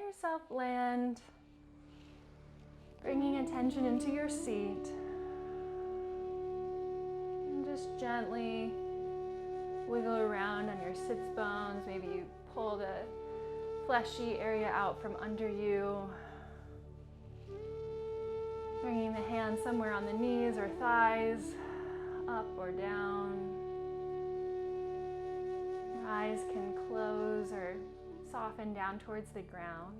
yourself land, bringing attention into your seat. And just gently wiggle around on your sits bones. Maybe you pull the fleshy area out from under you. Bringing the hands somewhere on the knees or thighs, up or down. Your eyes can close or soften down towards the ground.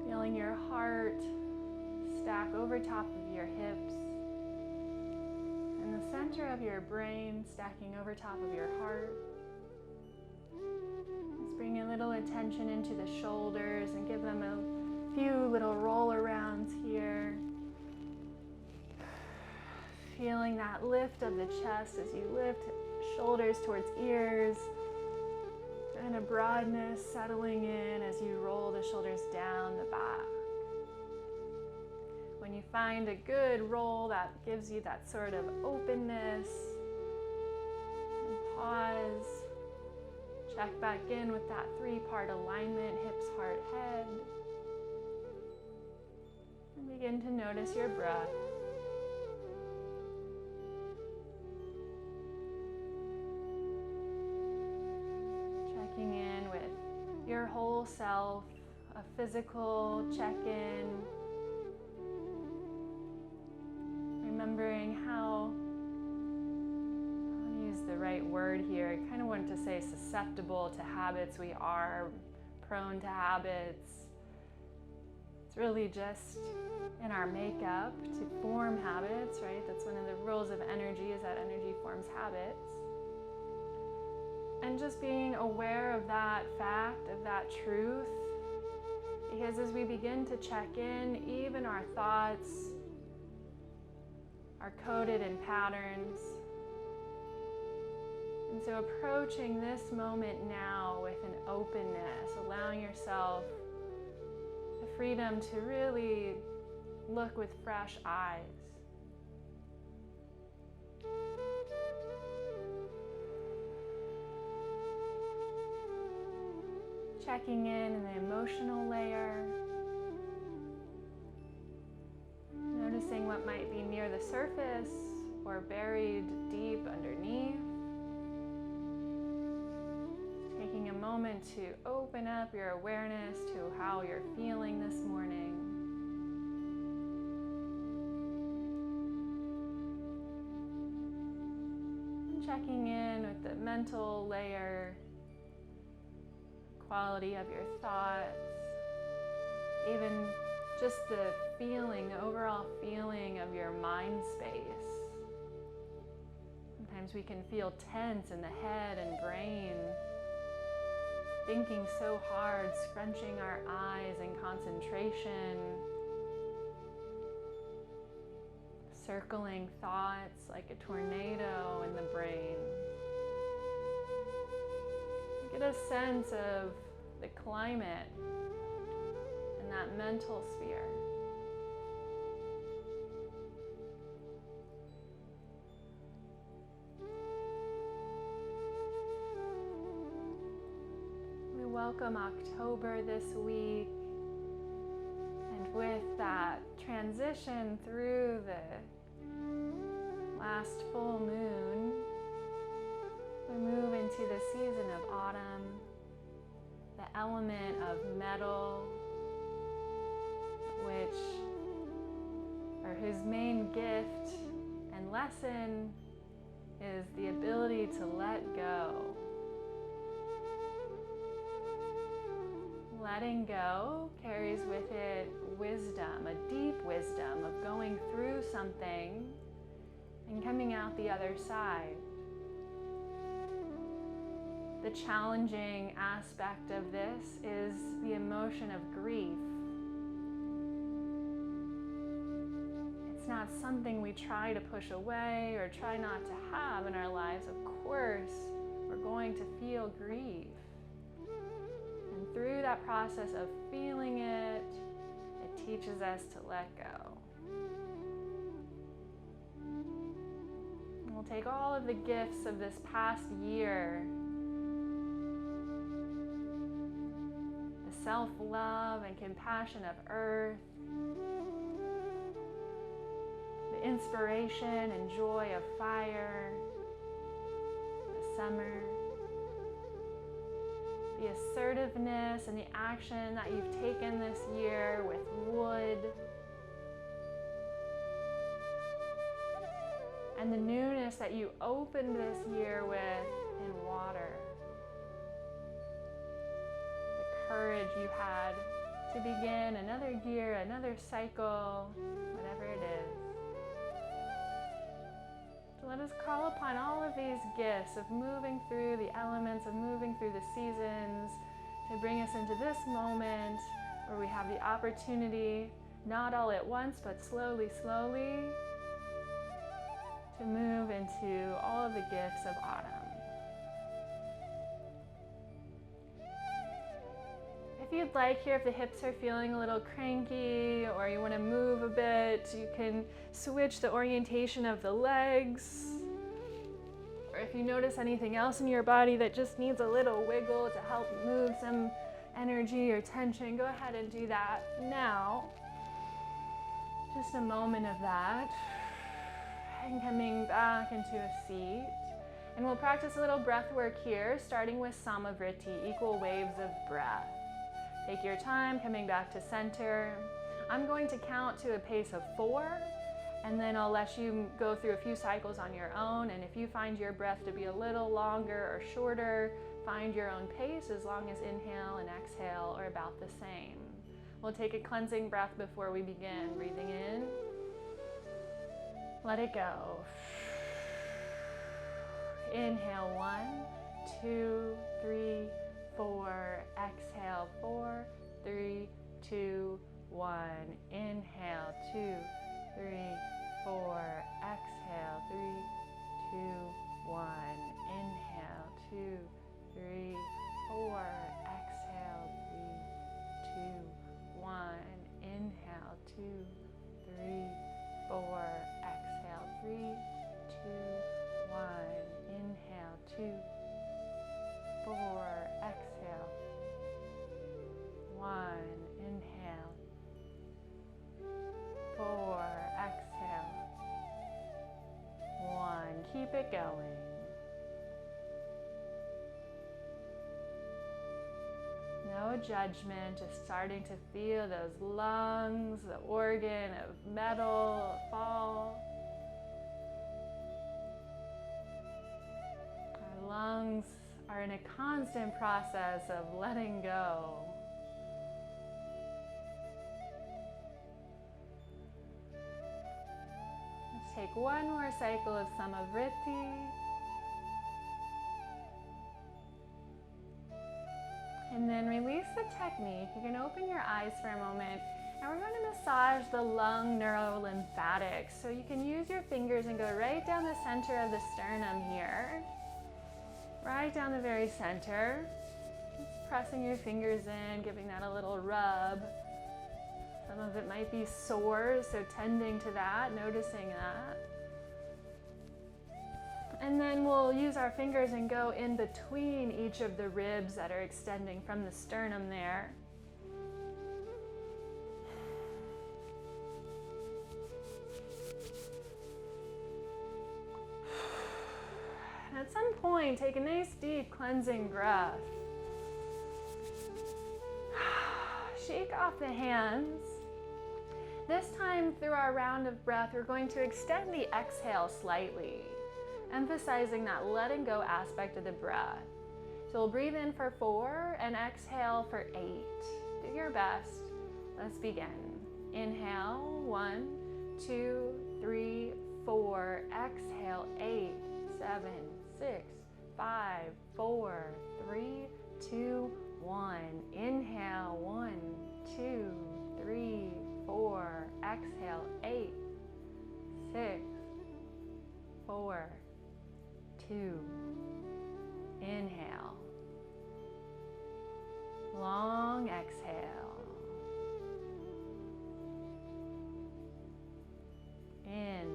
Feeling your heart stack over top of your hips. And the center of your brain stacking over top of your heart. Let's bring a little attention into the shoulders and give them a few little roll arounds here. Feeling that lift of the chest as you lift shoulders towards ears. And a broadness settling in as you roll the shoulders down the back. When you find a good roll that gives you that sort of openness, and pause. Check back in with that three-part alignment, hips, heart, head. And begin to notice your breath. Checking in with your whole self, a physical check-in. Remembering how, I'll use the right word here, I kind of wanted to say susceptible to habits we are, prone to habits. It's really just in our makeup to form habits, right? That's one of the rules of energy, is that energy forms habits. And just being aware of that fact, of that truth, because as we begin to check in, even our thoughts are coded in patterns. And so approaching this moment now with an openness, allowing yourself the freedom to really look with fresh eyes. Checking in the emotional layer. Noticing what might be near the surface or buried deep underneath. Taking a moment to open up your awareness to how you're feeling this morning. And checking in with the mental layer, quality of your thoughts, even just the feeling, the overall feeling of your mind space. Sometimes we can feel tense in the head and brain, thinking so hard, scrunching our eyes in concentration, circling thoughts like a tornado in the brain. Get a sense of the climate in that mental sphere. We welcome October this week, and with that transition through the last full moon, we move into the season of autumn, the element of metal, whose main gift and lesson is the ability to let go. Letting go carries with it wisdom, a deep wisdom of going through something and coming out the other side. The challenging aspect of this is the emotion of grief. It's not something we try to push away or try not to have in our lives. Of course, we're going to feel grief. And through that process of feeling it, it teaches us to let go. And we'll take all of the gifts of this past year self-love and compassion of earth, the inspiration and joy of fire, the summer, the assertiveness and the action that you've taken this year with wood, and the newness that you opened this year with in water. The courage you had to begin another year, another cycle, whatever it is. So let us call upon all of these gifts of moving through the elements, of moving through the seasons, to bring us into this moment where we have the opportunity, not all at once, but slowly, slowly, to move into all of the gifts of autumn. If you'd like here, if the hips are feeling a little cranky or you want to move a bit, you can switch the orientation of the legs. Or if you notice anything else in your body that just needs a little wiggle to help move some energy or tension, go ahead and do that now. Just a moment of that. And coming back into a seat. And we'll practice a little breath work here, starting with Samavriti, equal waves of breath. Take your time coming back to center. I'm going to count to a pace of 4, and then I'll let you go through a few cycles on your own. And if you find your breath to be a little longer or shorter, find your own pace, as long as inhale and exhale are about the same. We'll take a cleansing breath before we begin. Breathing in. Let it go. Inhale, 1, 2, 3, 4. Exhale, 4, 3, 2, 1. Inhale, 2, 3, 4. Exhale, 3, 2, 1. Inhale, 2, 3, 4. Exhale, 3, 2, 1. Inhale, 2, 3, 4. Exhale, 3, 2, 1. Inhale, 2, 4. Exhale, 1. Inhale, 4. Exhale, 1. Keep it going. No judgment, just starting to feel those lungs, the organ of metal fall. Our lungs are in a constant process of letting go. Let's take one more cycle of Samavriti. And then release the technique. You can open your eyes for a moment, and we're going to massage the lung neurolymphatics. So you can use your fingers and go right down the center of the sternum here. Right down the very center. Just pressing your fingers in, giving that a little rub. Some of it might be sore, so tending to that, noticing that. And then we'll use our fingers and go in between each of the ribs that are extending from the sternum there. And at some point, take a nice deep cleansing breath. Shake off the hands. This time through our round of breath, we're going to extend the exhale slightly, emphasizing that letting go aspect of the breath. So we'll breathe in for 4 and exhale for 8. Do your best. Let's begin. Inhale, 1, 2, 3, 4. Exhale, 8, 7, 6, 5, 4, 3, 2, 1. Inhale, 1, 2, 3, 4. Exhale, 8, 6, 4, 2. Inhale. Long exhale. In.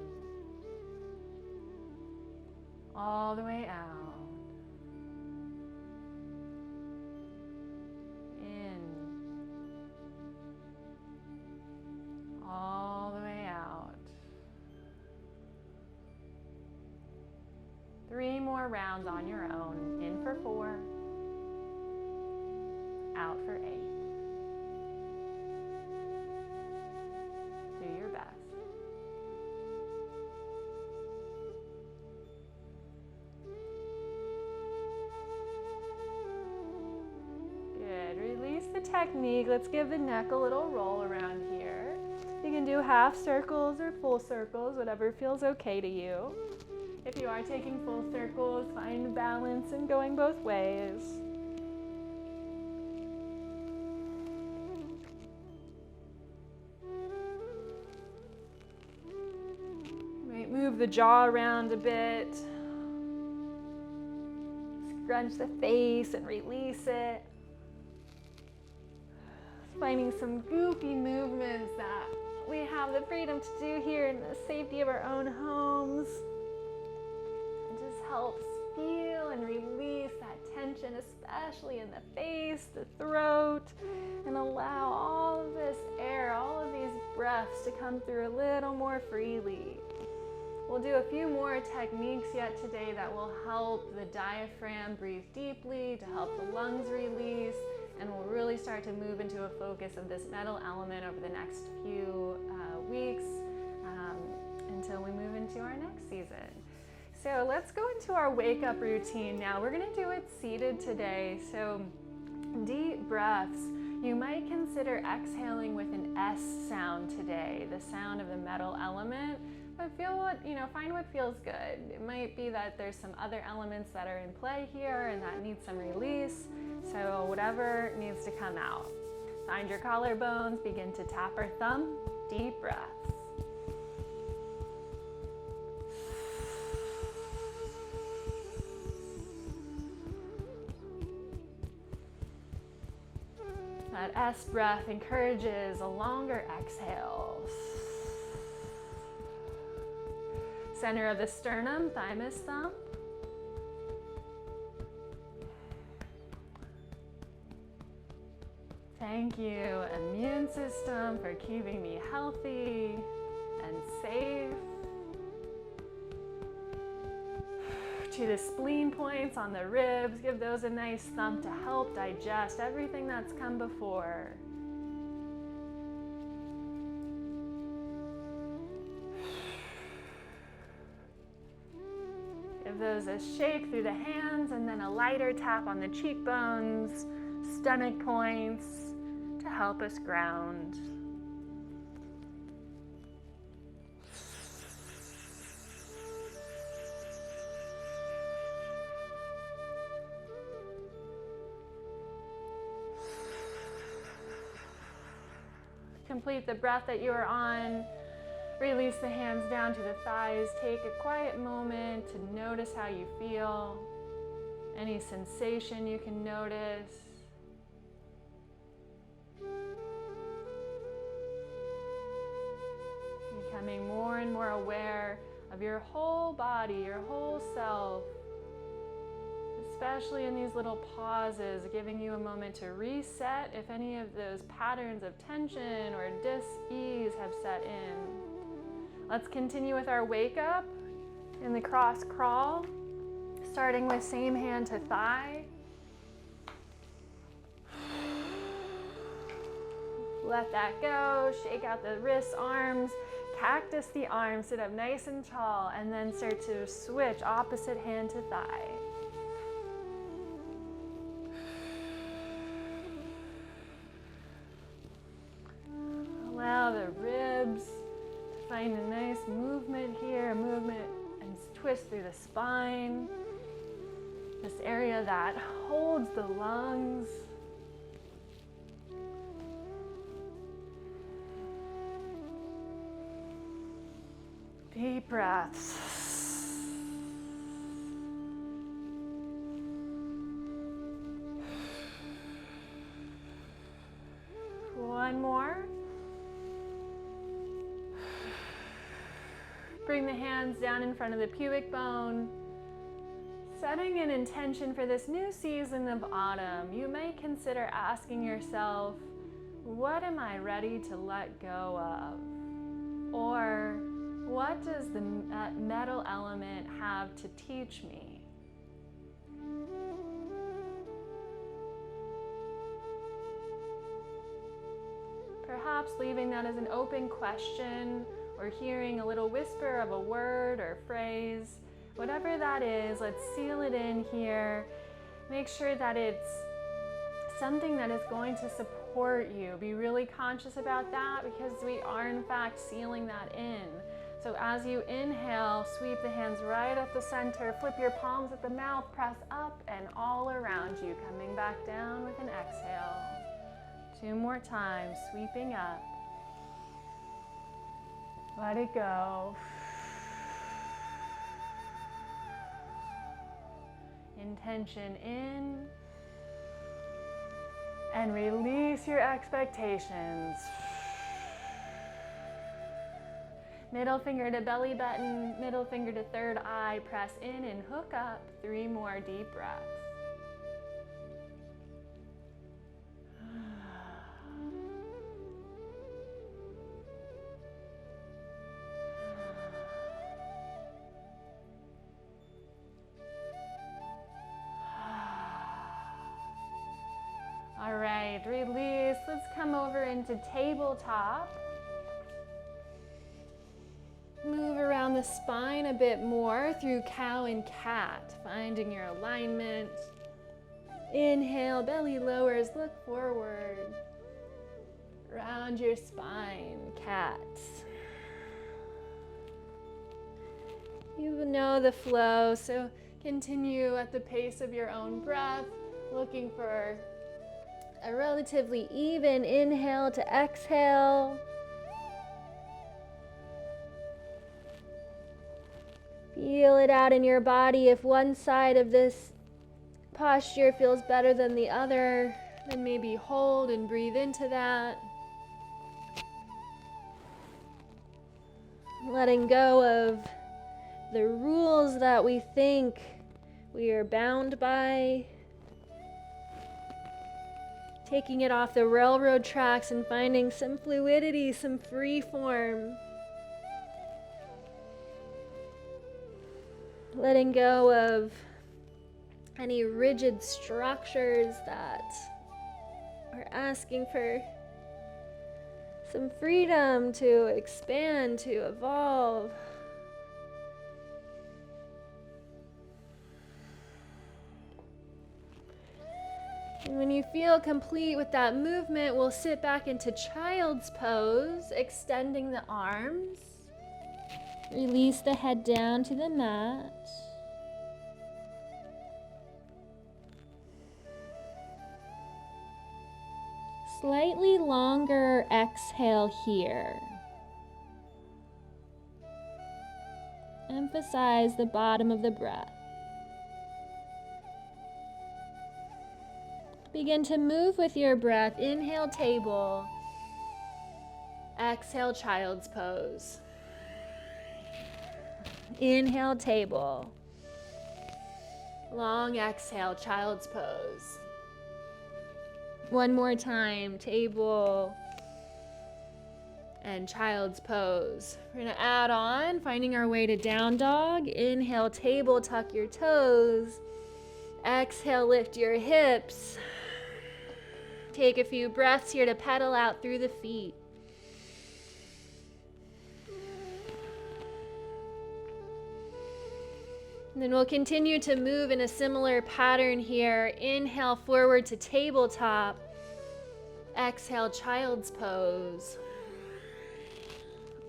All the way out. In. more rounds on your own. In for 4, out for 8. Do your best. Good. Release the technique. Let's give the neck a little roll around here. You can do half circles or full circles, whatever feels okay to you. If you are taking full circles, find balance in going both ways. You might move the jaw around a bit. Scrunch the face and release it. Finding some goofy movements that we have the freedom to do here in the safety of our own homes. It just helps feel and release that tension, especially in the face, the throat, and allow all of this air, all of these breaths to come through a little more freely. We'll do a few more techniques yet today that will help the diaphragm breathe deeply, to help the lungs release, and we'll really start to move into a focus of this metal element over the next few weeks until we move into our next season. So let's go into our wake up routine now. We're gonna do it seated today. So deep breaths. You might consider exhaling with an S sound today, the sound of the metal element. But find what feels good. It might be that there's some other elements that are in play here and that need some release. So whatever needs to come out. Find your collarbones, begin to tap our thumb, deep breaths. That S breath encourages a longer exhale. Center of the sternum, thymus thumb. Thank you, immune system, for keeping me healthy and safe. To the spleen points on the ribs, give those a nice thump to help digest everything that's come before. Give those a shake through the hands and then a lighter tap on the cheekbones, stomach points to help us ground. Complete the breath that you are on. Release the hands down to the thighs. Take a quiet moment to notice how you feel. Any sensation you can notice. Becoming more and more aware of your whole body, your whole self. Especially in these little pauses, giving you a moment to reset if any of those patterns of tension or dis-ease have set in. Let's continue with our wake up in the cross crawl, starting with same hand to thigh. Let that go, shake out the wrists, arms, cactus the arms, sit up nice and tall, and then start to switch opposite hand to thigh. Allow the ribs to find a nice movement here, movement and twist through the spine. This area that holds the lungs. Deep breaths. One more. Bring the hands down in front of the pubic bone. Setting an intention for this new season of autumn, you may consider asking yourself, what am I ready to let go of? Or what does the metal element have to teach me? perhaps leaving that as an open question or hearing a little whisper of a word or phrase. Whatever that is, let's seal it in here. Make sure that it's something that is going to support you. Be really conscious about that because we are in fact sealing that in. So as you inhale, sweep the hands right up the center, flip your palms at the mouth, press up and all around you, coming back down with an exhale. 2 more times, sweeping up. Let it go. Intention in. And release your expectations. Middle finger to belly button, middle finger to third eye, press in and hook up. 3 more deep breaths. All right, release. Let's come over into tabletop. Move around the spine a bit more through cow and cat, finding your alignment. Inhale, belly lowers, look forward. Round your spine, cat. You know the flow, so continue at the pace of your own breath, looking for a relatively even inhale to exhale. Feel it out in your body. If one side of this posture feels better than the other, then maybe hold and breathe into that. Letting go of the rules that we think we are bound by. Taking it off the railroad tracks and finding some fluidity, some free form. Letting go of any rigid structures that are asking for some freedom to expand, to evolve. And when you feel complete with that movement, we'll sit back into child's pose, extending the arms. Release the head down to the mat. Slightly longer exhale here. Emphasize the bottom of the breath. Begin to move with your breath. Inhale, table. Exhale, child's pose. Inhale, table. Long exhale, child's pose. One more time, table and child's pose. We're gonna add on, finding our way to down dog. Inhale, table, tuck your toes. Exhale, lift your hips. Take a few breaths here to pedal out through the feet. And then we'll continue to move in a similar pattern here. Inhale, forward to tabletop. Exhale, child's pose.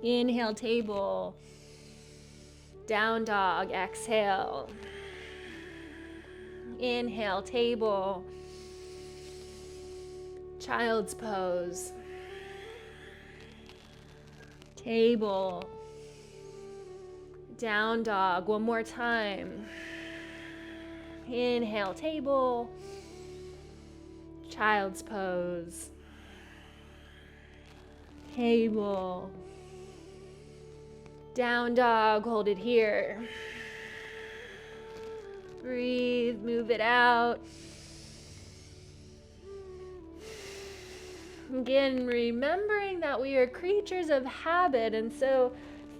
Inhale, table. Down dog, exhale. Inhale, table. Child's pose. Table. Down dog, one more time. Inhale, table. Child's pose. Table. Down dog, hold it here. Breathe, move it out. Again, remembering that we are creatures of habit, and so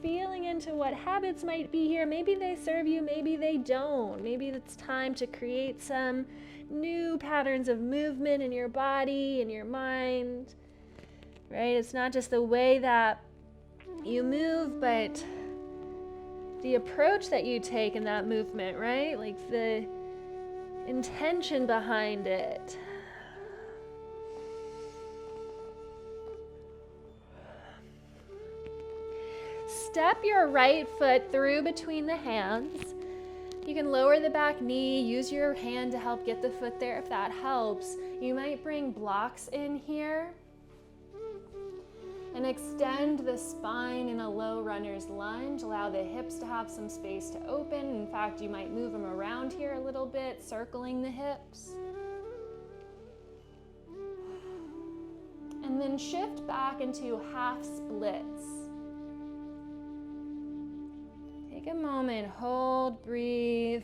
feeling into what habits might be here. Maybe they serve you, maybe they don't. Maybe it's time to create some new patterns of movement in your body, in your mind. right? It's not just the way that you move, but the approach that you take in that movement, right? Like the intention behind it. Step your right foot through between the hands. You can lower the back knee, use your hand to help get the foot there if that helps. You might bring blocks in here and extend the spine in a low runner's lunge. Allow the hips to have some space to open. In fact, you might move them around here a little bit, circling the hips. And then shift back into half splits. Take a moment, hold, breathe.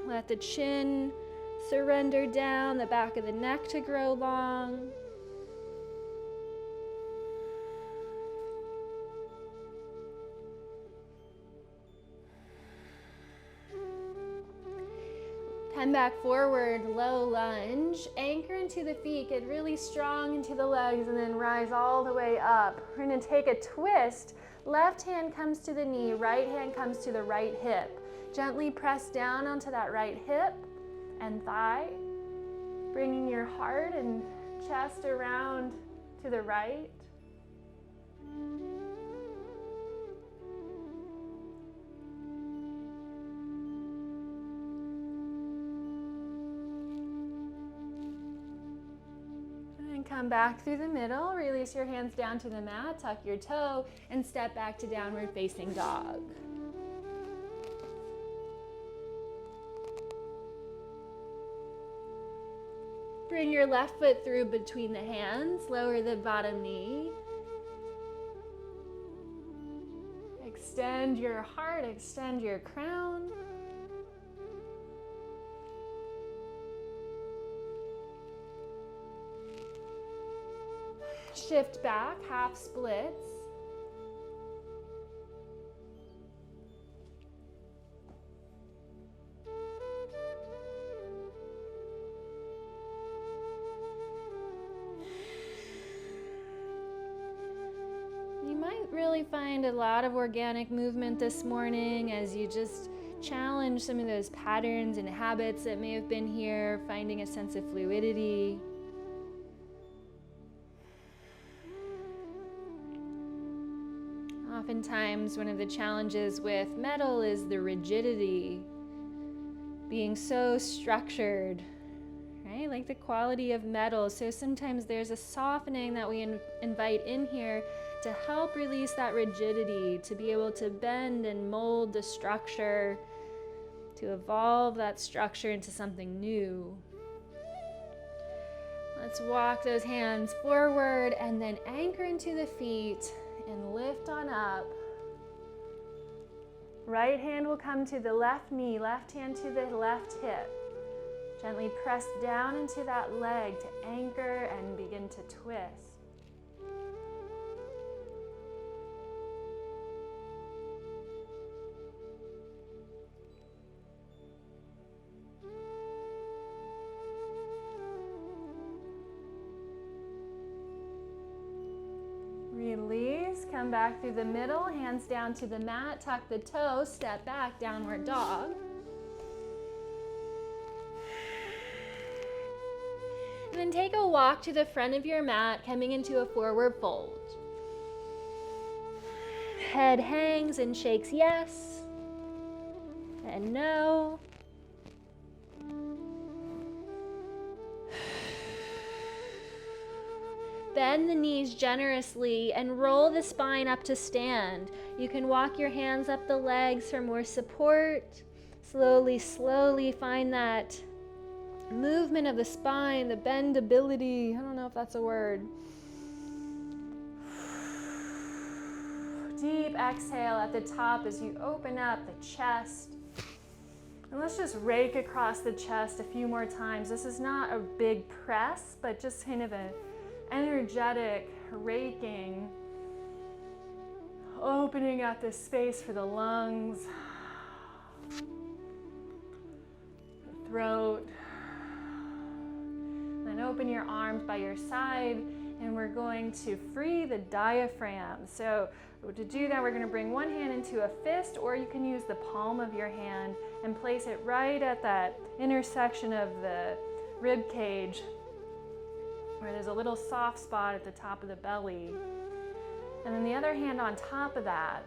Let the chin surrender down, the back of the neck to grow long. Come back forward, low lunge. Anchor into the feet, get really strong into the legs, and then rise all the way up. We're gonna take a twist. Left hand comes to the knee, right hand comes to the right hip. Gently press down onto that right hip and thigh, bringing your heart and chest around to the right. Come back through the middle, release your hands down to the mat, tuck your toe, and step back to downward facing dog. Bring your left foot through between the hands, lower the bottom knee. Extend your heart, extend your crown. Shift back, half splits. You might really find a lot of organic movement this morning as you just challenge some of those patterns and habits that may have been here, finding a sense of fluidity. Oftentimes, one of the challenges with metal is the rigidity, being so structured, right? Like the quality of metal. So sometimes there's a softening that we invite in here to help release that rigidity, to be able to bend and mold the structure, to evolve that structure into something new. Let's walk those hands forward and then anchor into the feet. And lift on up. Right hand will come to the left knee, left hand to the left hip. Gently press down into that leg to anchor and begin to twist. Release, come back through the middle, hands down to the mat, tuck the toe, step back, downward dog. And then take a walk to the front of your mat, coming into a forward fold. Head hangs and shakes yes and no. Bend the knees generously and roll the spine up to stand. You can walk your hands up the legs for more support. Slowly, slowly find that movement of the spine, the bendability. I don't know if that's a word. Deep exhale at the top as you open up the chest. And let's just rake across the chest a few more times. This is not a big press, but just kind of an energetic raking, opening up the space for the lungs, the throat. Then open your arms by your side And we're going to free the diaphragm. So to do that, we're going to bring one hand into a fist, or you can use the palm of your hand and place it right at that intersection of the rib cage, where there's a little soft spot at the top of the belly. And then the other hand on top of that.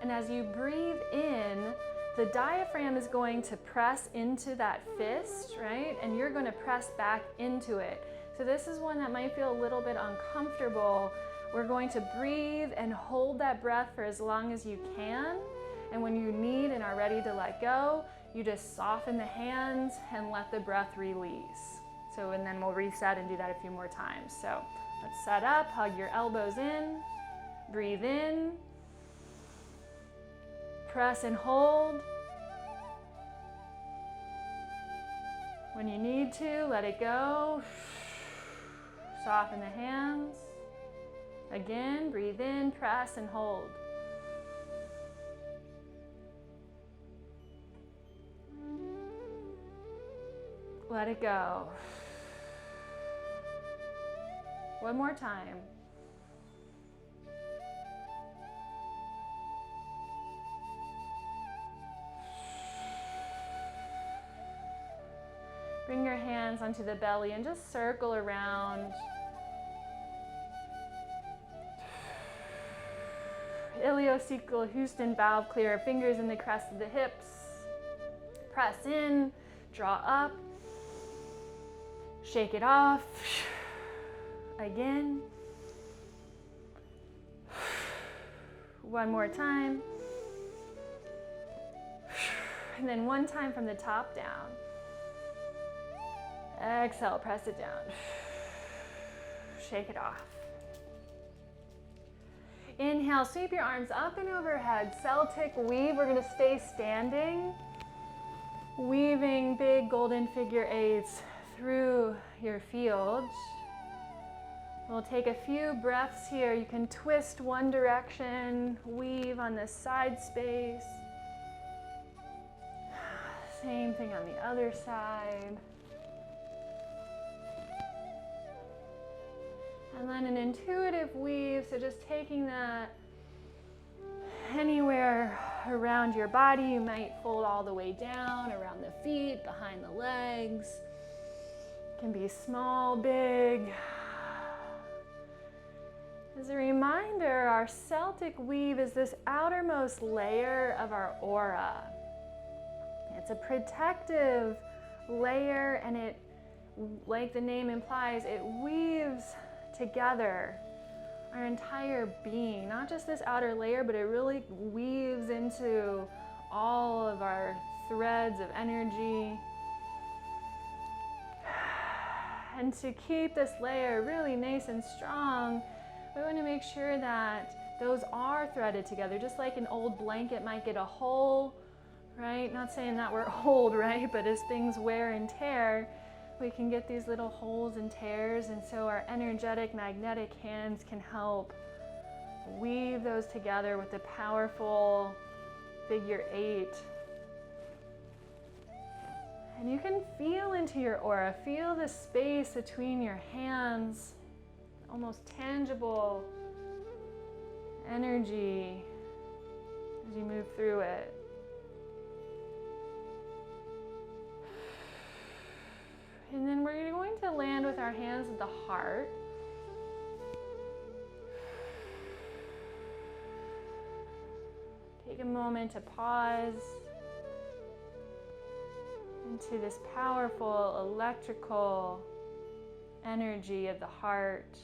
And as you breathe in, the diaphragm is going to press into that fist, right? And you're going to press back into it. So this is one that might feel a little bit uncomfortable. We're going to breathe and hold that breath for as long as you can. And when you need and are ready to let go, you just soften the hands and let the breath release. So, and then we'll reset and do that a few more times. So let's set up, hug your elbows in, breathe in, press and hold. When you need to, let it go. Soften the hands. Again, breathe in, press and hold. Let it go. One more time. Bring your hands onto the belly and just circle around. Iliocecal Houston valve clear, fingers in the crest of the hips. Press in, draw up, shake it off. Again. One more time. And then one time from the top down. Exhale, press it down. Shake it off. Inhale, sweep your arms up and overhead. Celtic weave. We're going to stay standing. Weaving big golden figure eights through your field. We'll take a few breaths here. You can twist one direction, weave on this side space. Same thing on the other side. And then an intuitive weave, so just taking that anywhere around your body. You might fold all the way down, around the feet, behind the legs. It can be small, big. As a reminder, our Celtic weave is this outermost layer of our aura. It's a protective layer, and it, like the name implies, it weaves together our entire being, not just this outer layer, but it really weaves into all of our threads of energy. And to keep this layer really nice and strong, we want to make sure that those are threaded together, just like an old blanket might get a hole, right? Not saying that we're old, right? But as things wear and tear, we can get these little holes and tears, and so our energetic magnetic hands can help weave those together with the powerful figure eight. And you can feel into your aura, feel the space between your hands, almost tangible energy as you move through it. And then we're going to land with our hands at the heart. Take a moment to pause into this powerful electrical energy of the heart.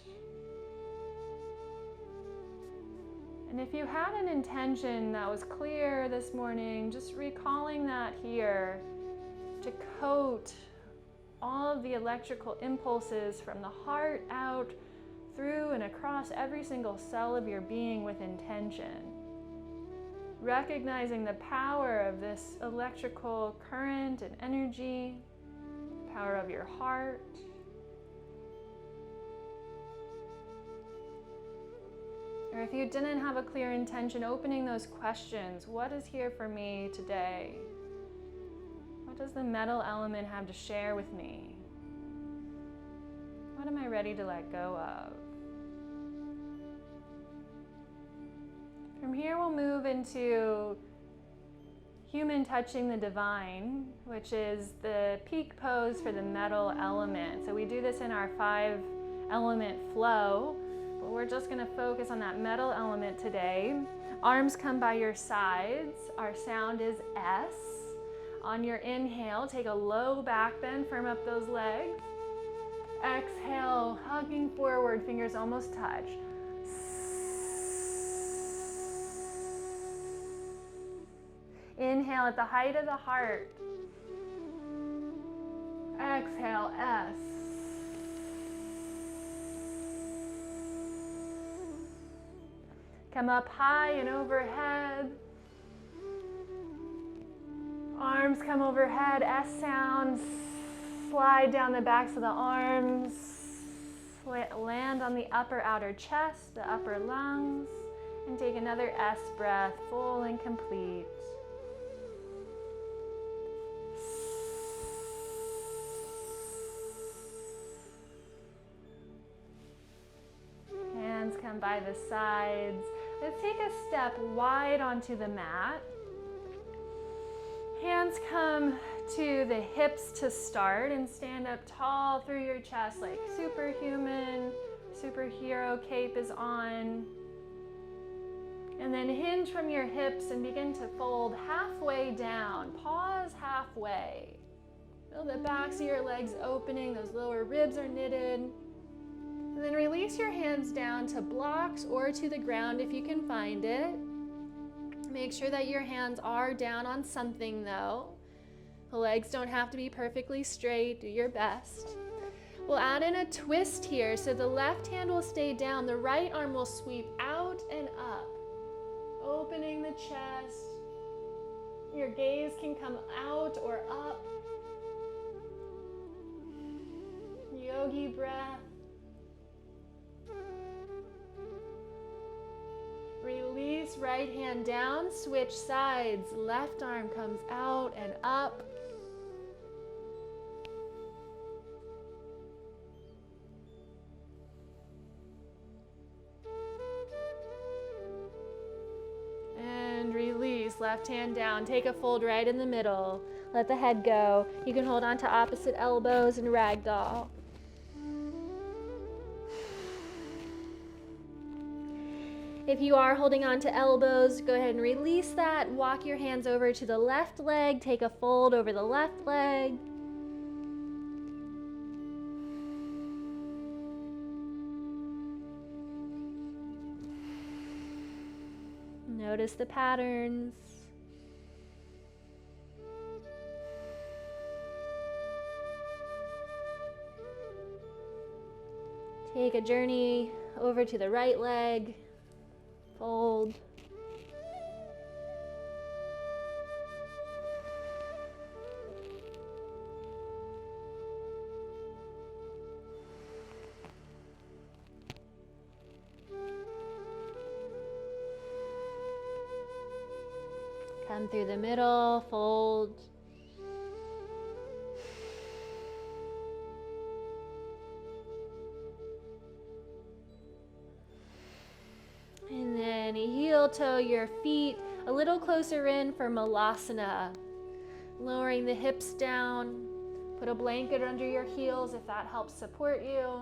And if you had an intention that was clear this morning, just recalling that here to coat all of the electrical impulses from the heart out through and across every single cell of your being with intention. Recognizing the power of this electrical current and energy, power of your heart. Or if you didn't have a clear intention, opening those questions. What is here for me today? What does the metal element have to share with me? What am I ready ready to let go of. From here, we'll move into human touching the divine, which is the peak pose for the metal element. So we do this in our 5-element flow, but we're just going to focus on that metal element today. Arms come by your sides. Our sound is S. On your inhale, take a low back bend, firm up those legs. Exhale, hugging forward, fingers almost touch. Inhale at the height of the heart. Exhale, S. Come up high and overhead. Arms come overhead, S sound. Slide down the backs of the arms. Land on the upper outer chest, the upper lungs. And take another S breath, full and complete. Hands come by the sides. Let's take a step wide onto the mat. Hands come to the hips to start and stand up tall through your chest like superhuman. Superhero cape is on. And then hinge from your hips and begin to fold halfway down. Pause halfway. Feel the backs of your legs opening, those lower ribs are knitted. And then release your hands down to blocks or to the ground if you can find it. Make sure that your hands are down on something though. The legs don't have to be perfectly straight, do your best. We'll add in a twist here, so the left hand will stay down, the right arm will sweep out and up. Opening the chest. Your gaze can come out or up. Yogi breath. Release, right hand down, switch sides. Left arm comes out and up. And release, left hand down. Take a fold right in the middle. Let the head go. You can hold on to opposite elbows and ragdoll. If you are holding on to elbows, go ahead and release that. Walk your hands over to the left leg. Take a fold over the left leg. Notice the patterns. Take a journey over to the right leg. Fold. Come through the middle, fold. And then heel toe your feet a little closer in for Malasana. Lowering the hips down. Put a blanket under your heels if that helps support you.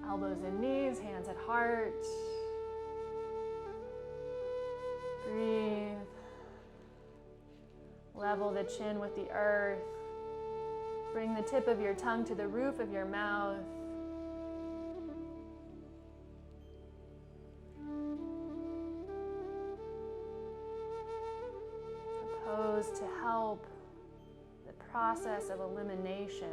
Elbows and knees, hands at heart. Breathe. Level the chin with the earth. Bring the tip of your tongue to the roof of your mouth. A pose to help the process of elimination.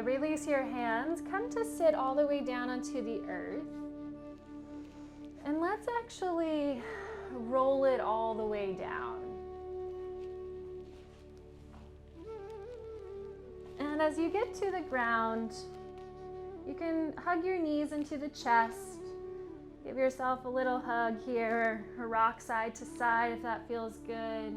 Release your hands, come to sit all the way down onto the earth. And let's actually roll it all the way down. And as you get to the ground, you can hug your knees into the chest, Give yourself a little hug here, or rock side to side if that feels good.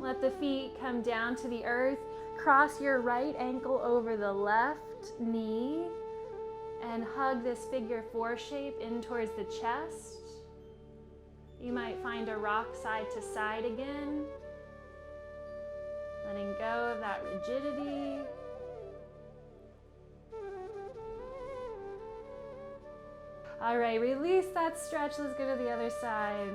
Let the feet come down to the earth. Cross your right ankle over the left knee and hug this figure 4 shape in towards the chest. You might find a rock side to side again. Letting go of that rigidity. All right, release that stretch. Let's go to the other side.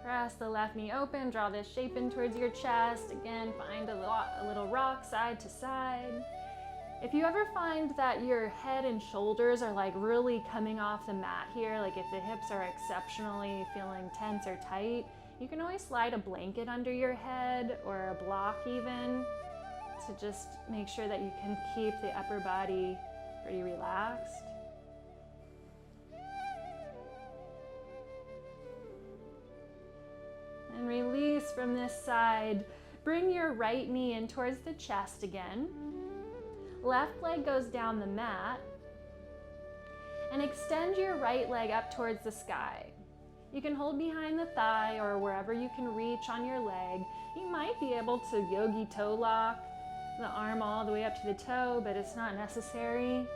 Press the left knee open, draw this shape in towards your chest. Again, find a little rock side to side. If you ever find that your head and shoulders are like really coming off the mat here, like if the hips are exceptionally feeling tense or tight, you can always slide a blanket under your head or a block even to just make sure that you can keep the upper body pretty relaxed. And release from this side. Bring your right knee in towards the chest again. Left leg goes down the mat. And extend your right leg up towards the sky. You can hold behind the thigh or wherever you can reach on your leg. You might be able to yogi toe lock the arm all the way up to the toe, but it's not necessary.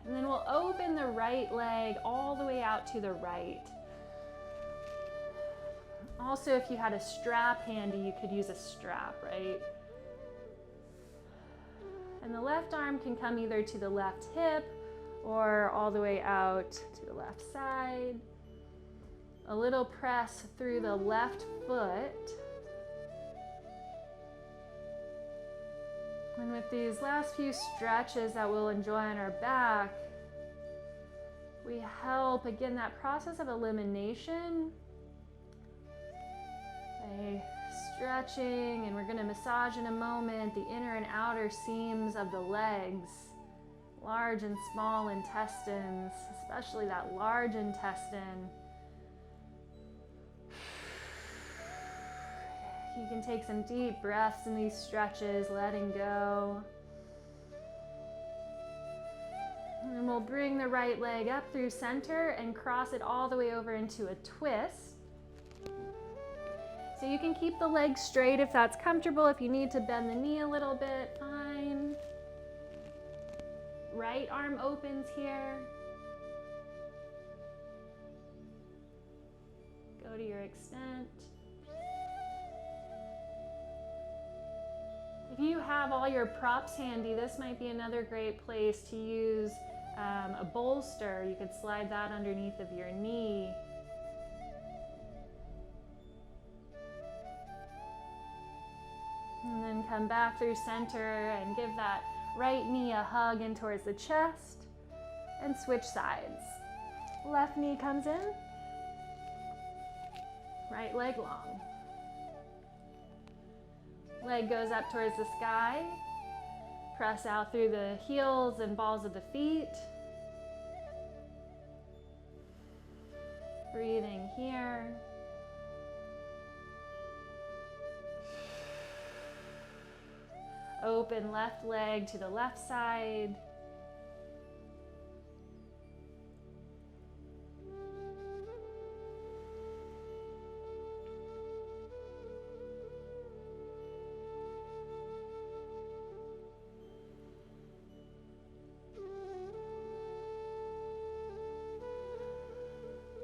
And then we'll open the right leg all the way out to the right. Also, if you had a strap handy, you could use a strap, right? And the left arm can come either to the left hip or all the way out to the left side. A little press through the left foot. And with these last few stretches that we'll enjoy on our back, we help, again, that process of elimination by stretching, and we're going to massage in a moment the inner and outer seams of the legs, large and small intestines, especially that large intestine. You can take some deep breaths in these stretches, letting go. And we'll bring the right leg up through center and cross it all the way over into a twist. So you can keep the leg straight if that's comfortable. If you need to bend the knee a little bit, fine. Right arm opens here. Go to your extent. If you have all your props handy, this might be another great place to use a bolster. You could slide that underneath of your knee. And then come back through center and give that right knee a hug in towards the chest and switch sides. Left knee comes in, right leg long. Leg goes up towards the sky. Press out through the heels and balls of the feet. Breathing here. Open left leg to the left side.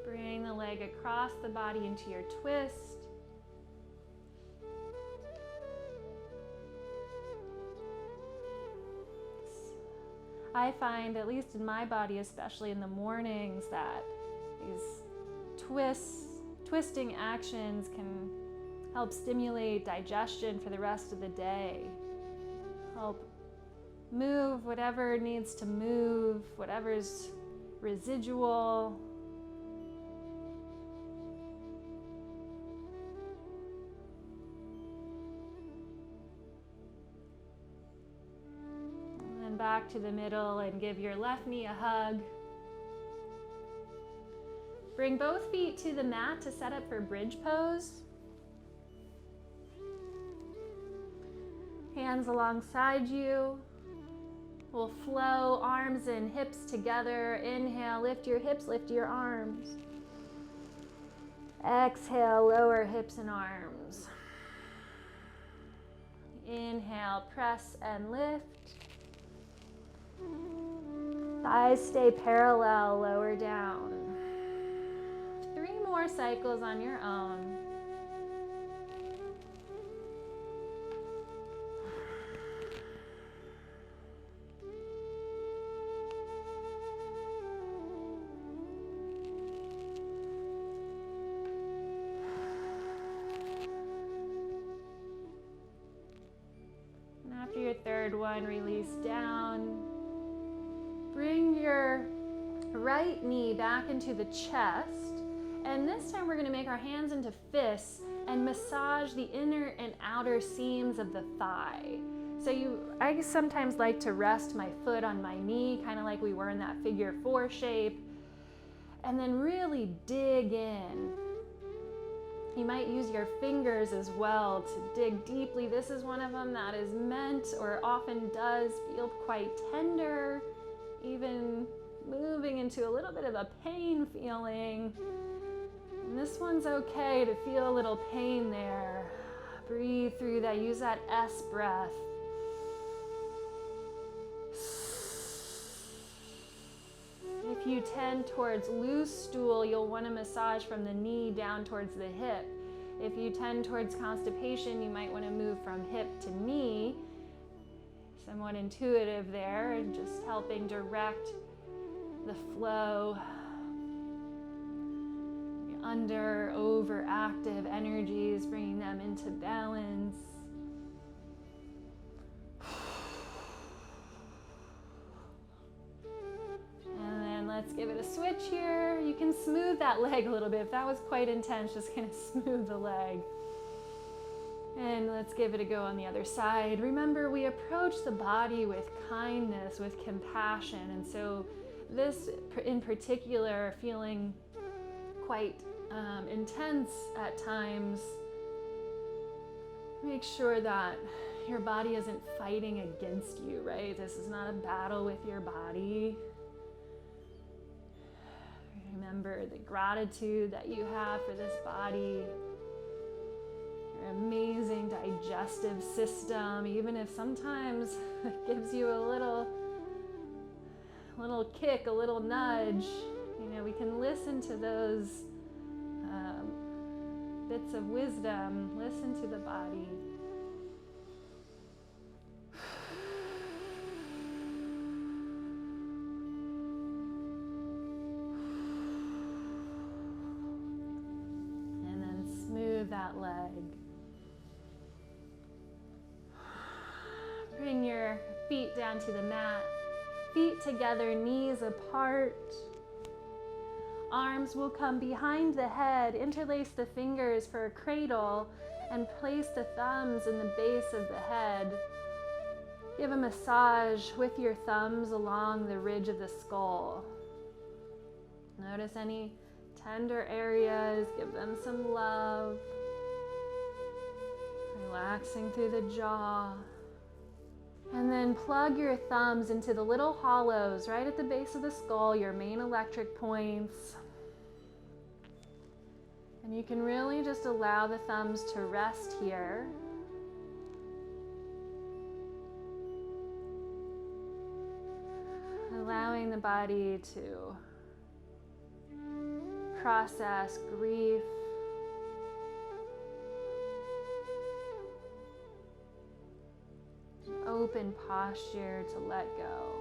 Bring the leg across the body into your twist. I find, at least in my body, especially in the mornings, that these twisting actions can help stimulate digestion for the rest of the day. Help move whatever needs to move, whatever's residual. Back to the middle and give your left knee a hug. Bring both feet to the mat to set up for bridge pose. hands alongside you. We'll flow arms and hips together. Inhale, lift your hips, lift your arms. Exhale, lower hips and arms. Inhale, press and lift. Thighs stay parallel, lower down. 3 more cycles on your own. After your third one, release down. Bring your right knee back into the chest. And this time we're going to make our hands into fists and massage the inner and outer seams of the thigh. So I sometimes like to rest my foot on my knee, kind of like we were in that figure 4 shape. And then really dig in. You might use your fingers as well to dig deeply. This is one of them that is meant, or often does, feel quite tender, even moving into a little bit of a pain feeling. And this one's okay to feel a little pain there. Breathe through that. Use that S breath. If you tend towards loose stool, you'll want to massage from the knee down towards the hip. If you tend towards constipation, you might want to move from hip to knee. Somewhat intuitive there, and just helping direct the flow. Under, overactive energies, bringing them into balance. Let's give it a switch here. You can smooth that leg a little bit. If that was quite intense, just kind of smooth the leg. And let's give it a go on the other side. Remember, we approach the body with kindness, with compassion. And so this in particular, feeling quite intense at times, make sure that your body isn't fighting against you, right? This is not a battle with your body. Remember the gratitude that you have for this body, your amazing digestive system, even if sometimes it gives you a little kick, a little nudge. You know, we can listen to those bits of wisdom, listen to the body. That leg. Bring your feet down to the mat. Feet together, knees apart. Arms will come behind the head. Interlace the fingers for a cradle and place the thumbs in the base of the head. Give a massage with your thumbs along the ridge of the skull. Notice any tender areas. Give them some love. Relaxing through the jaw. And then plug your thumbs into the little hollows right at the base of the skull, your main electric points. And you can really just allow the thumbs to rest here. Allowing the body to process grief. Open posture to let go.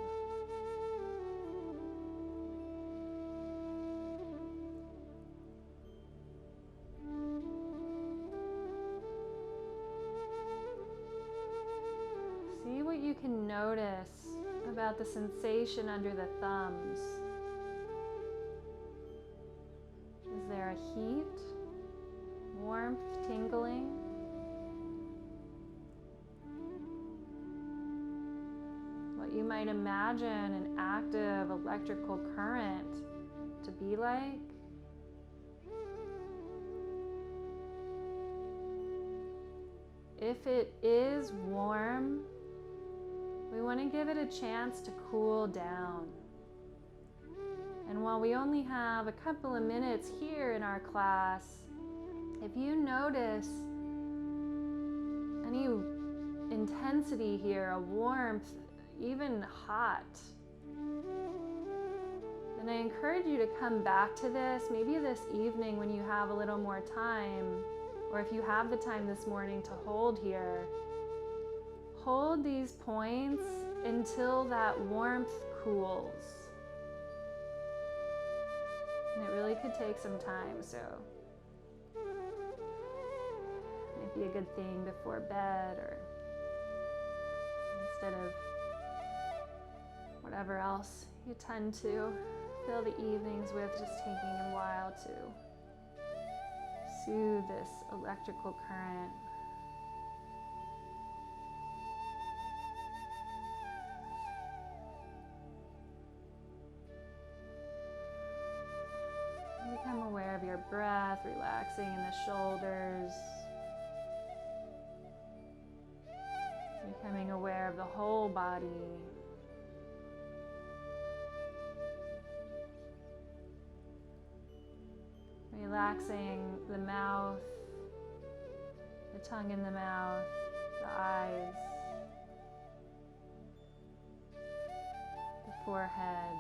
See what you can notice about the sensation under the thumbs. Is there a heat, warmth, tingling? You might imagine an active electrical current to be like. if it is warm, we want to give it a chance to cool down. And while we only have a couple of minutes here in our class, if you notice any intensity here, a warmth, even hot, then I encourage you to come back to this, maybe this evening when you have a little more time, or if you have the time this morning to hold here. Hold these points until that warmth cools. And it really could take some time, so might be a good thing before bed, or instead of whatever else you tend to fill the evenings with, just taking a while to soothe this electrical current. Become aware of your breath, relaxing in the shoulders. Becoming aware of the whole body. Relaxing the mouth, the tongue in the mouth, the eyes, the forehead.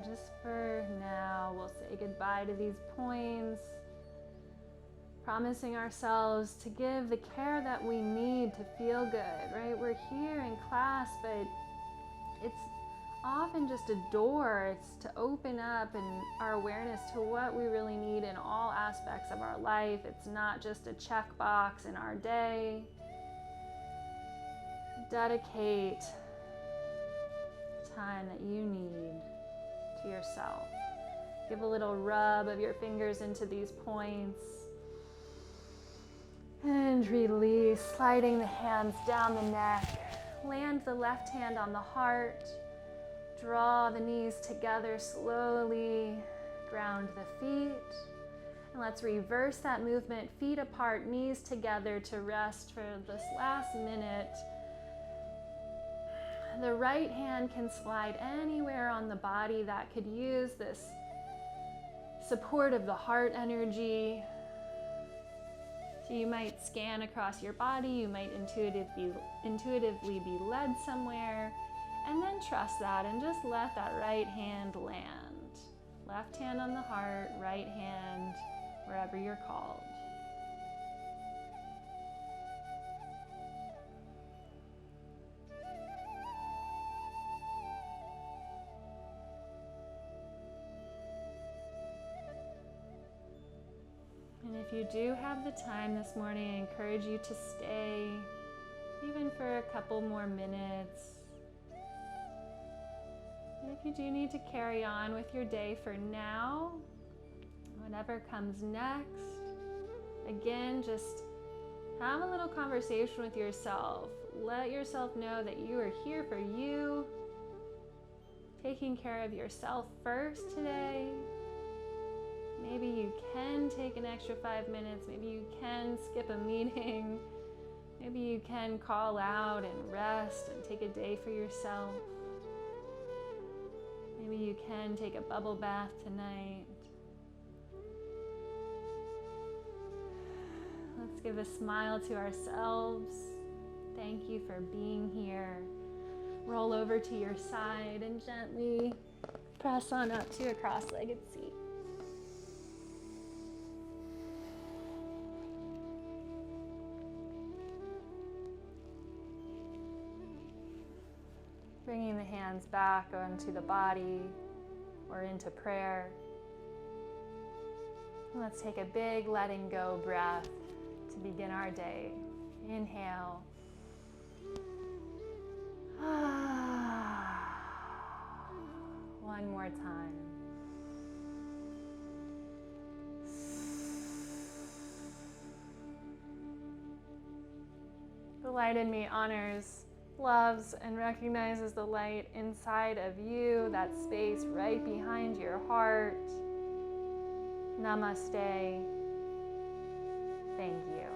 Just for now, we'll say goodbye to these points, promising ourselves to give the care that we need to feel good, right? We're here in class, but it's often just a door. It's to open up and our awareness to what we really need in all aspects of our life. It's not just a checkbox in our day. Dedicate time that you need to yourself. Give a little rub of your fingers into these points and release, sliding the hands down the neck. Land the left hand on the heart. Draw the knees together slowly. Ground the feet. And let's reverse that movement. Feet apart, knees together to rest for this last minute. The right hand can slide anywhere on the body that could use this support of the heart energy. So you might scan across your body, you might intuitively be led somewhere, and then trust that and just let that right hand land. Left hand on the heart, right hand wherever you're called. And if you do have the time this morning, I encourage you to stay even for a couple more minutes. And if you do need to carry on with your day for now, whatever comes next, again, just have a little conversation with yourself. Let yourself know that you are here for you, taking care of yourself first today. Maybe you can take an extra 5 minutes. Maybe you can skip a meeting. Maybe you can call out and rest and take a day for yourself. Maybe you can take a bubble bath tonight. Let's give a smile to ourselves. Thank you for being here. Roll over to your side and gently press on up to a cross-legged seat. Bringing the hands back onto the body or into prayer. Let's take a big letting go breath to begin our day. Inhale. One more time. The light in me honors, loves, and recognizes the light inside of you, that space right behind your heart. Namaste. Thank you.